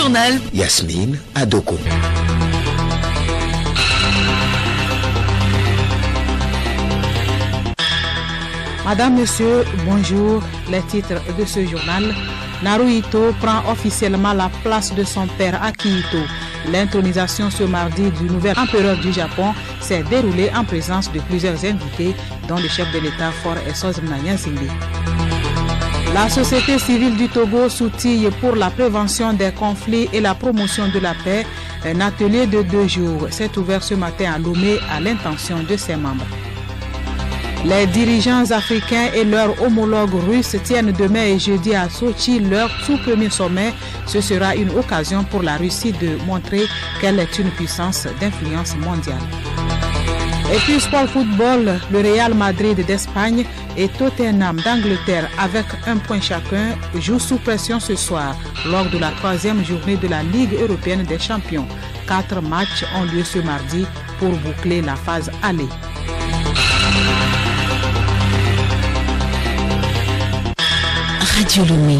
journal. Yasmine Adoko. Madame, Monsieur, bonjour. Les titres de ce journal. Naruhito prend officiellement la place de son père Akihito. L'intronisation ce mardi du nouvel empereur du Japon s'est déroulée en présence de plusieurs invités, dont le chef de l'État Faure Essozimna Gnassingbé. La société civile du Togo s'outille pour la prévention des conflits et la promotion de la paix. Un atelier de 2 jours s'est ouvert ce matin à Lomé à l'intention de ses membres. Les dirigeants africains et leurs homologues russes tiennent demain et jeudi à Sochi leur tout premier sommet. Ce sera une occasion pour la Russie de montrer qu'elle est une puissance d'influence mondiale. Et puis sport football, le Real Madrid d'Espagne et Tottenham d'Angleterre avec 1 point chacun jouent sous pression ce soir lors de la 3e journée de la Ligue européenne des champions. 4 matchs ont lieu ce mardi pour boucler la phase aller. Radio Lomé.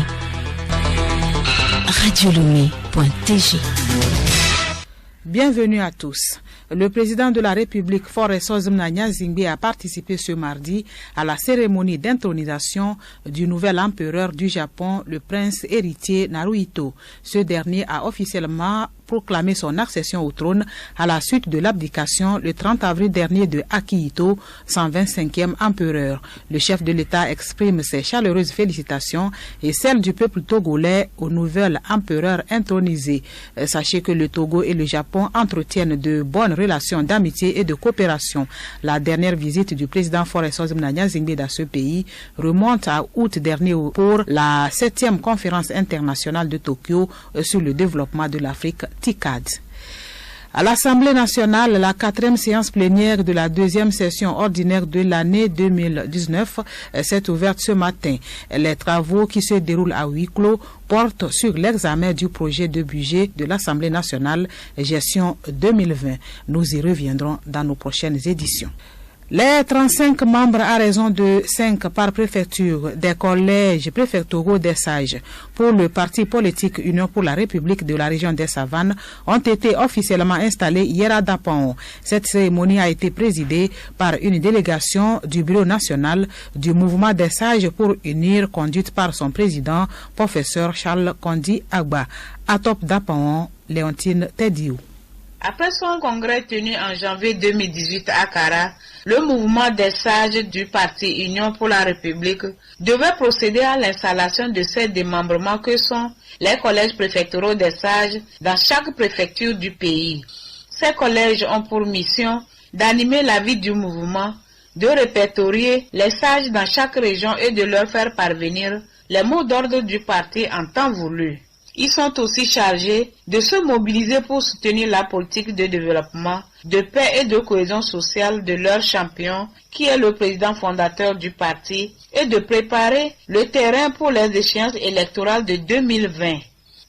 Radiolomé.tg. Bienvenue à tous. Le président de la République, Faure Essozimna Gnassingbé, a participé ce mardi à la cérémonie d'intronisation du nouvel empereur du Japon, le prince héritier Naruhito. Ce dernier a officiellement proclamé son accession au trône à la suite de l'abdication le 30 avril dernier de Akihito, 125e empereur. Le chef de l'État exprime ses chaleureuses félicitations et celles du peuple togolais au nouvel empereur intronisé. Sachez que le Togo et le Japon entretiennent de bonnes relations d'amitié et de coopération. La dernière visite du président Faure Essozimna Gnassingbé dans ce pays remonte à août dernier pour la 7e conférence internationale de Tokyo sur le développement de l'Afrique, TICAD. À l'Assemblée nationale, la 4e séance plénière de la 2e session ordinaire de l'année 2019 s'est ouverte ce matin. Les travaux qui se déroulent à huis clos portent sur l'examen du projet de budget de l'Assemblée nationale gestion 2020. Nous y reviendrons dans nos prochaines éditions. Les 35 membres à raison de 5 par préfecture des collèges préfectoraux des sages pour le parti politique Union pour la République de la région des Savanes ont été officiellement installés hier à Dapaon. Cette cérémonie a été présidée par une délégation du Bureau national du mouvement des sages pour unir, conduite par son président, professeur Charles Kondi Agba. À Top Dapaon, Léontine Tediou. Après son congrès tenu en janvier 2018 à Kara, le mouvement des sages du parti Union pour la République devait procéder à l'installation de ces démembrements que sont les collèges préfectoraux des sages dans chaque préfecture du pays. Ces collèges ont pour mission d'animer la vie du mouvement, de répertorier les sages dans chaque région et de leur faire parvenir les mots d'ordre du parti en temps voulu. Ils sont aussi chargés de se mobiliser pour soutenir la politique de développement, de paix et de cohésion sociale de leur champion, qui est le président fondateur du parti, et de préparer le terrain pour les échéances électorales de 2020.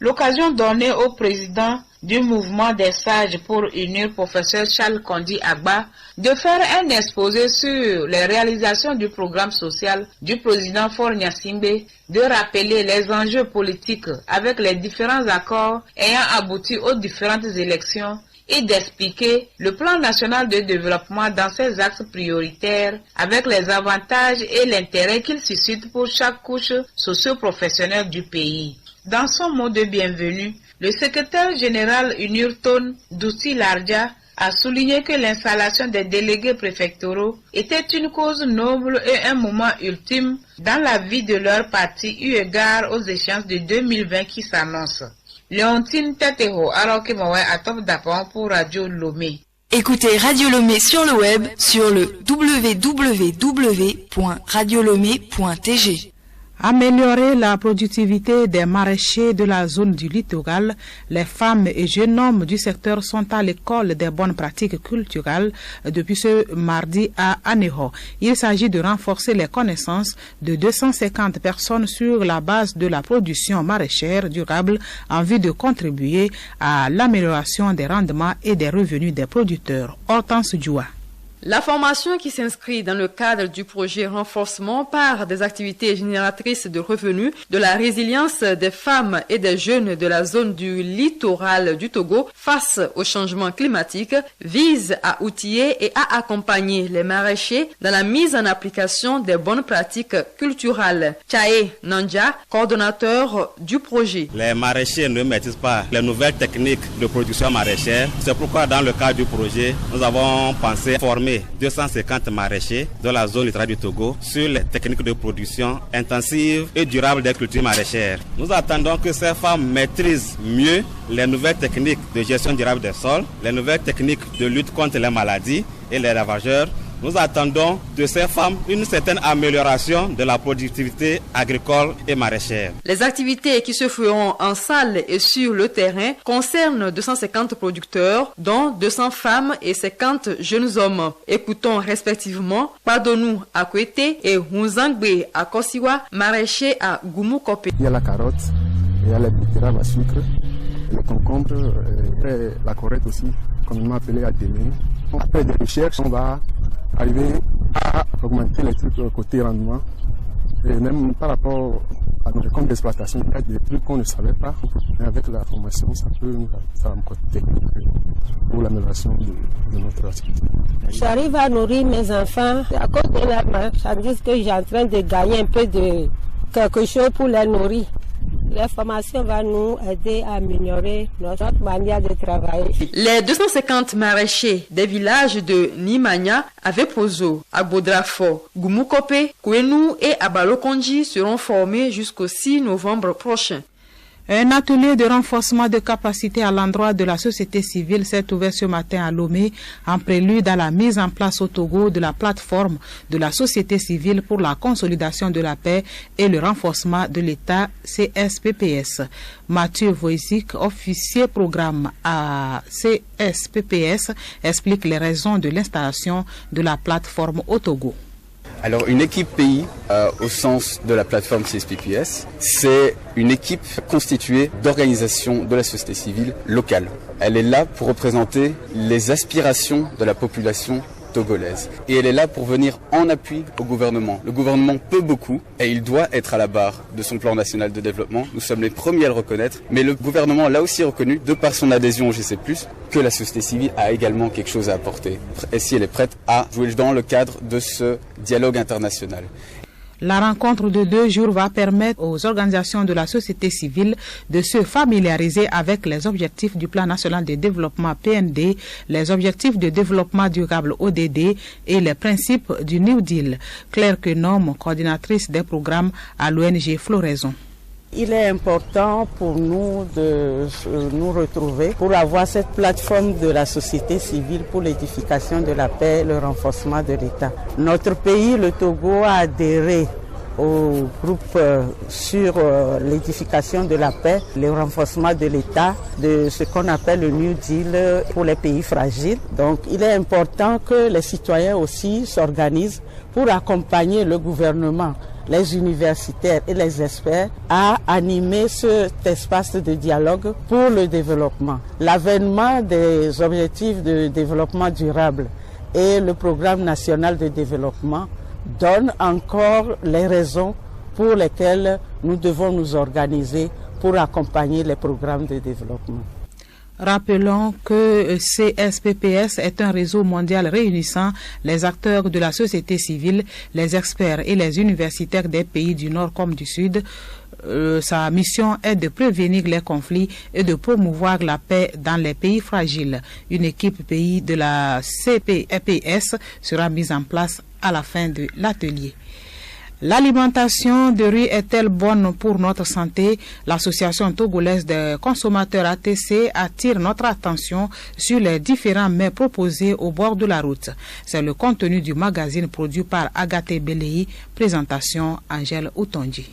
L'occasion donnée au président du mouvement des sages pour unir professeur Charles Kondi Agba de faire un exposé sur les réalisations du programme social du président Faure Gnassingbé, de rappeler les enjeux politiques avec les différents accords ayant abouti aux différentes élections et d'expliquer le plan national de développement dans ses axes prioritaires avec les avantages et l'intérêt qu'il suscite pour chaque couche socio-professionnelle du pays. Dans son mot de bienvenue, le secrétaire général Unurton Doussi Lardja a souligné que l'installation des délégués préfectoraux était une cause noble et un moment ultime dans la vie de leur parti eu égard aux échéances de 2020 qui s'annoncent. Léontine Teteho, Arokemowe à Top Dapon pour Radio Lomé. Écoutez Radio Lomé sur le web sur le www.radiolomé.tg. Améliorer la productivité des maraîchers de la zone du littoral, les femmes et jeunes hommes du secteur sont à l'école des bonnes pratiques culturelles depuis ce mardi à Aneho. Il s'agit de renforcer les connaissances de 250 personnes sur la base de la production maraîchère durable en vue de contribuer à l'amélioration des rendements et des revenus des producteurs. Hortense Djoua. La formation qui s'inscrit dans le cadre du projet renforcement par des activités génératrices de revenus de la résilience des femmes et des jeunes de la zone du littoral du Togo face au changement climatique vise à outiller et à accompagner les maraîchers dans la mise en application des bonnes pratiques culturelles. Tchae Nandja, coordonnateur du projet. Les maraîchers ne maîtrisent pas les nouvelles techniques de production maraîchère. C'est pourquoi dans le cadre du projet, nous avons pensé former 250 maraîchers de la zone littorale du Togo sur les techniques de production intensive et durable des cultures maraîchères. Nous attendons que ces femmes maîtrisent mieux les nouvelles techniques de gestion durable des sols, les nouvelles techniques de lutte contre les maladies et les ravageurs. Nous attendons de ces femmes une certaine amélioration de la productivité agricole et maraîchère. Les activités qui se feront en salle et sur le terrain concernent 250 producteurs, dont 200 femmes et 50 jeunes hommes. Écoutons respectivement Padonou à Kwete et Hunzangbe à Kosiwa, maraîcher à Gumukope. Il y a la carotte, il y a les betteraves à sucre, les concombres, et la corette aussi, communément appelée à démine. Après des recherches, on va arriver à augmenter les trucs côté rendement. Et même par rapport à nos comptes d'exploitation, il y a des trucs qu'on ne savait pas. Mais avec la formation, ça peut nous faire un côté pour l'amélioration de notre activité. J'arrive à nourrir mes enfants. À cause de la marchandise que j'ai en train de gagner un peu de quelque chose pour les nourrir. La formation va nous aider à améliorer notre manière de travailler. Les 250 maraîchers des villages de Nimanya, Avepozo, Agbodrafo, Gumukope, Kwenu et Abalokonji seront formés jusqu'au 6 novembre prochain. Un atelier de renforcement de capacité à l'endroit de la société civile s'est ouvert ce matin à Lomé en prélude à la mise en place au Togo de la plateforme de la société civile pour la consolidation de la paix et le renforcement de l'État CSPPS. Mathieu Voisic, officier programme à CSPPS, explique les raisons de l'installation de la plateforme au Togo. Alors une équipe pays au sens de la plateforme CSPPS, c'est une équipe constituée d'organisations de la société civile locale. Elle est là pour représenter les aspirations de la population togolaise. Et elle est là pour venir en appui au gouvernement. Le gouvernement peut beaucoup et il doit être à la barre de son plan national de développement. Nous sommes les premiers à le reconnaître, mais le gouvernement l'a aussi reconnu, de par son adhésion au GC+, que la société civile a également quelque chose à apporter. Et si elle est prête à jouer dans le cadre de ce dialogue international. La rencontre de 2 jours va permettre aux organisations de la société civile de se familiariser avec les objectifs du Plan national de développement PND, les objectifs de développement durable ODD et les principes du New Deal. Claire Kenom, coordinatrice des programmes à l'ONG Floraison. Il est important pour nous de nous retrouver pour avoir cette plateforme de la société civile pour l'édification de la paix et le renforcement de l'État. Notre pays, le Togo, a adhéré au groupe sur l'édification de la paix, le renforcement de l'État, de ce qu'on appelle le New Deal pour les pays fragiles. Donc il est important que les citoyens aussi s'organisent pour accompagner le gouvernement, les universitaires et les experts à animer cet espace de dialogue pour le développement. L'avènement des objectifs de développement durable et le programme national de développement donne encore les raisons pour lesquelles nous devons nous organiser pour accompagner les programmes de développement. Rappelons que CSPPS est un réseau mondial réunissant les acteurs de la société civile, les experts et les universitaires des pays du Nord comme du Sud. Sa mission est de prévenir les conflits et de promouvoir la paix dans les pays fragiles. Une équipe pays de la CPPS sera mise en place à la fin de l'atelier. L'alimentation de riz est-elle bonne pour notre santé? L'Association togolaise des consommateurs ATC attire notre attention sur les différents mets proposés au bord de la route. C'est le contenu du magazine produit par Agathe Belei. Présentation Angèle Outondi.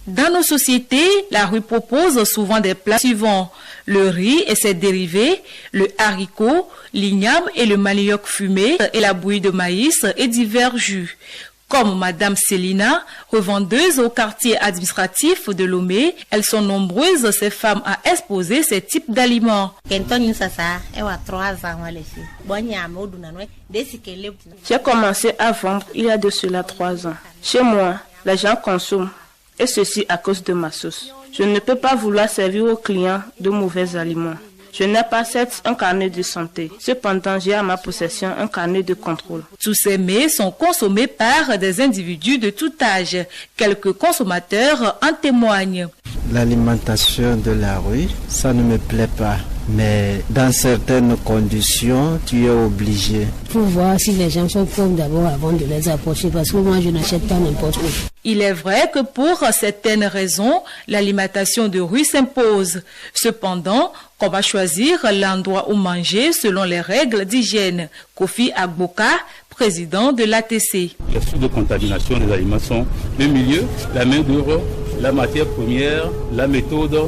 Dans nos sociétés, la rue propose souvent des plats suivants: le riz et ses dérivés, le haricot, l'igname et le manioc fumé et la bouillie de maïs et divers jus. Comme Madame Célina, revendeuse au quartier administratif de Lomé, elles sont nombreuses, ces femmes, à exposer ces types d'aliments. J'ai commencé à vendre il y a de cela 3 ans. Chez moi, les gens consomment, et ceci à cause de ma sauce. Je ne peux pas vouloir servir aux clients de mauvais aliments. Je n'ai pas certes un carnet de santé. Cependant, j'ai à ma possession un carnet de contrôle. Tous ces mets sont consommés par des individus de tout âge. Quelques consommateurs en témoignent. L'alimentation de la rue, ça ne me plaît pas. Mais dans certaines conditions, tu es obligé. Il faut voir si les gens sont pauvres d'abord avant de les approcher, parce que moi je n'achète pas n'importe où. Il est vrai que pour certaines raisons, l'alimentation de rue s'impose. Cependant, qu'on va choisir l'endroit où manger selon les règles d'hygiène. Kofi Agboka, président de l'ATC. Les sources de contamination des aliments sont le milieu, la main d'œuvre, la matière première, la méthode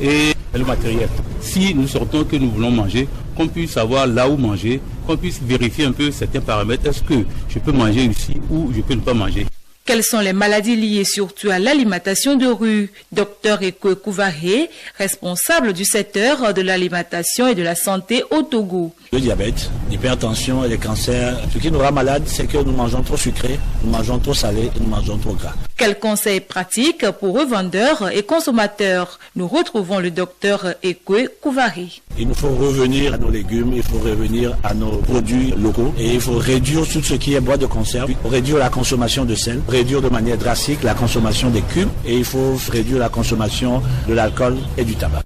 et le matériel. Si nous sortons que nous voulons manger, qu'on puisse savoir là où manger, qu'on puisse vérifier un peu certains paramètres. Est-ce que je peux manger ici ou je peux ne pas manger? Quelles sont les maladies liées surtout à l'alimentation de rue? Dr Ekwe Kouvaré, responsable du secteur de l'alimentation et de la santé au Togo. Le diabète, l'hypertension et les cancers. Ce qui nous rend malade, c'est que nous mangeons trop sucré, nous mangeons trop salé et nous mangeons trop gras. Quels conseils pratiques pour revendeurs et consommateurs? Nous retrouvons le docteur Ekwe Kouvaré. Il nous faut revenir à nos légumes, il faut revenir à nos produits locaux et il faut réduire tout ce qui est boîte de conserve, réduire la consommation de sel, réduire de manière drastique la consommation des cubes et il faut réduire la consommation de l'alcool et du tabac.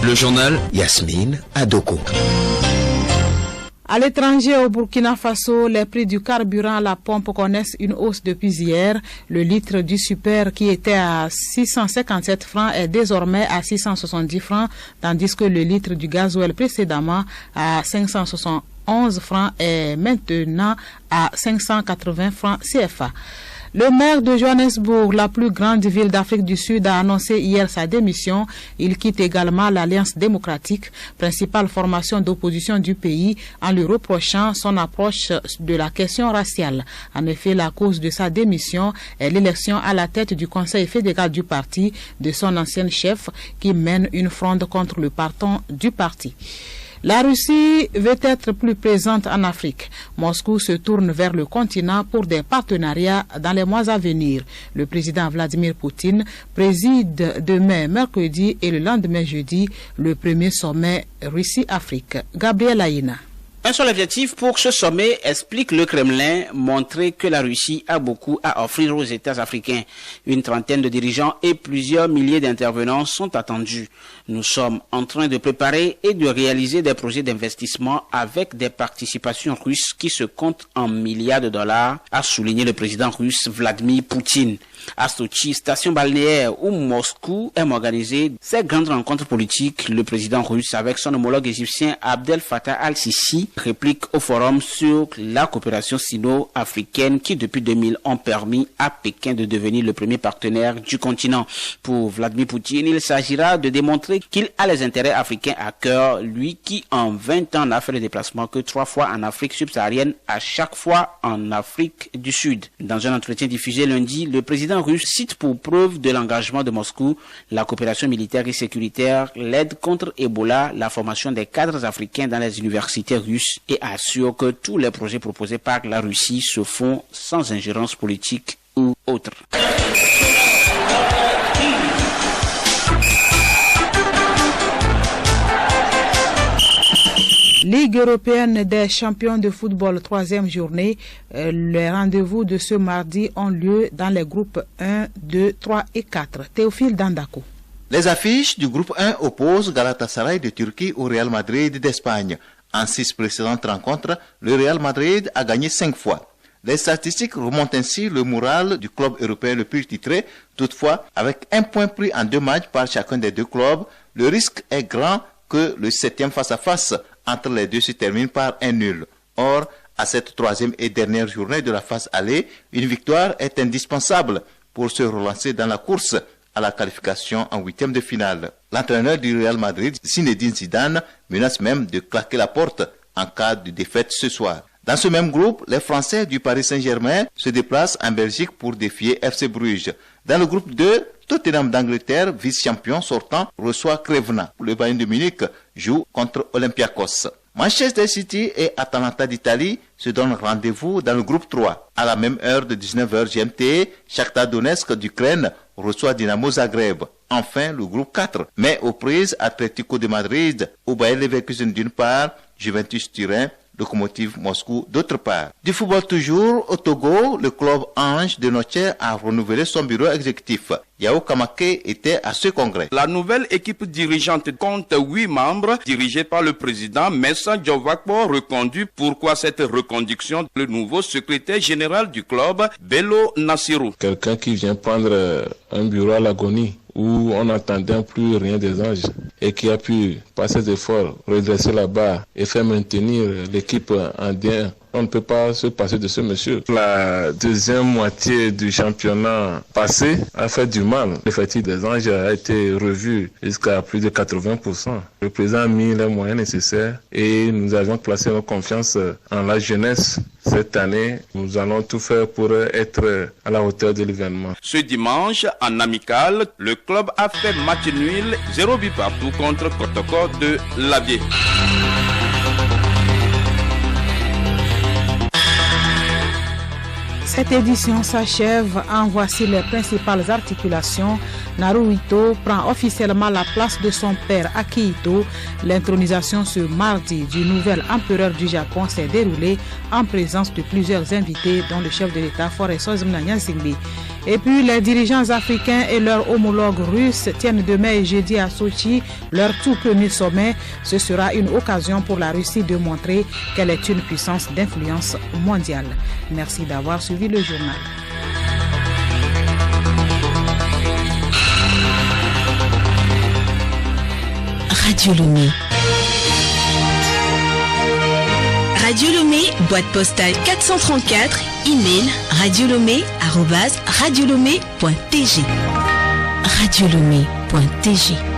Le journal Yasmine Adoko. À l'étranger, au Burkina Faso, les prix du carburant à la pompe connaissent une hausse depuis hier. Le litre du super qui était à 657 francs est désormais à 670 francs, tandis que le litre du gasoil précédemment à 571 francs est maintenant à 580 francs CFA. Le maire de Johannesburg, la plus grande ville d'Afrique du Sud, a annoncé hier sa démission. Il quitte également l'Alliance démocratique, principale formation d'opposition du pays, en lui reprochant son approche de la question raciale. En effet, la cause de sa démission est l'élection à la tête du conseil fédéral du parti de son ancien chef qui mène une fronde contre le patron du parti. La Russie veut être plus présente en Afrique. Moscou se tourne vers le continent pour des partenariats dans les mois à venir. Le président Vladimir Poutine préside demain mercredi et le lendemain jeudi le premier sommet Russie-Afrique. Gabriel Aïna. Un seul objectif pour ce sommet, explique le Kremlin, montrer que la Russie a beaucoup à offrir aux États africains. Une trentaine de dirigeants et plusieurs milliers d'intervenants sont attendus. Nous sommes en train de préparer et de réaliser des projets d'investissement avec des participations russes qui se comptent en milliards de dollars, a souligné le président russe Vladimir Poutine. À Sochi, station balnéaire où Moscou aime organiser ces grandes rencontres politiques, le président russe avec son homologue égyptien Abdel Fattah al-Sisi réplique au forum sur la coopération sino-africaine qui depuis 2000 ont permis à Pékin de devenir le premier partenaire du continent. Pour Vladimir Poutine, il s'agira de démontrer qu'il a les intérêts africains à cœur, lui qui en 20 ans n'a fait le déplacement que 3 fois en Afrique subsaharienne, à chaque fois en Afrique du Sud. Dans un entretien diffusé lundi, le président russe cite pour preuve de l'engagement de Moscou la coopération militaire et sécuritaire, l'aide contre Ebola, la formation des cadres africains dans les universités russes et assure que tous les projets proposés par la Russie se font sans ingérence politique ou autre. Ligue européenne des champions de football, 3e journée. Les rendez-vous de ce mardi ont lieu dans les groupes 1, 2, 3 et 4. Théophile Dandako. Les affiches du groupe 1 opposent Galatasaray de Turquie au Real Madrid d'Espagne. En 6 précédentes rencontres, le Real Madrid a gagné 5 fois. Les statistiques remontent ainsi le moral du club européen le plus titré. Toutefois, avec un point pris en 2 matchs par chacun des 2 clubs, le risque est grand que le 7e face-à-face entre les deux se termine par un nul. Or, à cette 3e et dernière journée de la phase aller, une victoire est indispensable pour se relancer dans la course à la qualification en 8e de finale. L'entraîneur du Real Madrid, Zinedine Zidane, menace même de claquer la porte en cas de défaite ce soir. Dans ce même groupe, les Français du Paris Saint-Germain se déplacent en Belgique pour défier FC Bruges. Dans le groupe 2, Tottenham d'Angleterre, vice-champion sortant, reçoit Crevena. Le Bayern de Munich joue contre Olympiakos. Manchester City et Atalanta d'Italie se donnent rendez-vous dans le groupe 3. À la même heure de 19h GMT, Shakhtar Donetsk d'Ukraine reçoit Dynamo Zagreb. Enfin, le groupe 4 met aux prises Atlético de Madrid, au Bayer Leverkusen d'une part, Juventus Turin, Lokomotiv Moscou d'autre part. Du football toujours, au Togo, le club Ange de Noche a renouvelé son bureau exécutif. Yao Kamake était à ce congrès. La nouvelle équipe dirigeante compte 8 membres, dirigée par le président Messa Djovakpo, reconduit. Pourquoi cette reconduction? Le nouveau secrétaire général du club, Bello Nassirou. Quelqu'un qui vient prendre un bureau à l'agonie, où on n'entendait plus rien des Anges, et qui a pu, par ses efforts, redresser la barre et faire maintenir l'équipe en bien. On ne peut pas se passer de ce monsieur. La deuxième moitié du championnat passé a fait du mal. L'effectif des Anges a été revu jusqu'à plus de 80%. Le président a mis les moyens nécessaires et nous avons placé nos confiances en la jeunesse. Cette année, nous allons tout faire pour être à la hauteur de l'événement. Ce dimanche, en amical, le club a fait match nul, 0 but partout contre Kotoko de Lavier. Cette édition s'achève. En voici les principales articulations. Naruhito prend officiellement la place de son père Akihito. L'intronisation ce mardi du nouvel empereur du Japon s'est déroulée en présence de plusieurs invités, dont le chef de l'État Foresos Mnanyasingbe. Et puis les dirigeants africains et leurs homologues russes tiennent demain et jeudi à Sochi leur tout premier sommet. Ce sera une occasion pour la Russie de montrer qu'elle est une puissance d'influence mondiale. Merci d'avoir suivi le journal. Radio Lomé. Radio Lomé, boîte postale 434, email radiolomé@radiolomé.tg. radiolomé.tg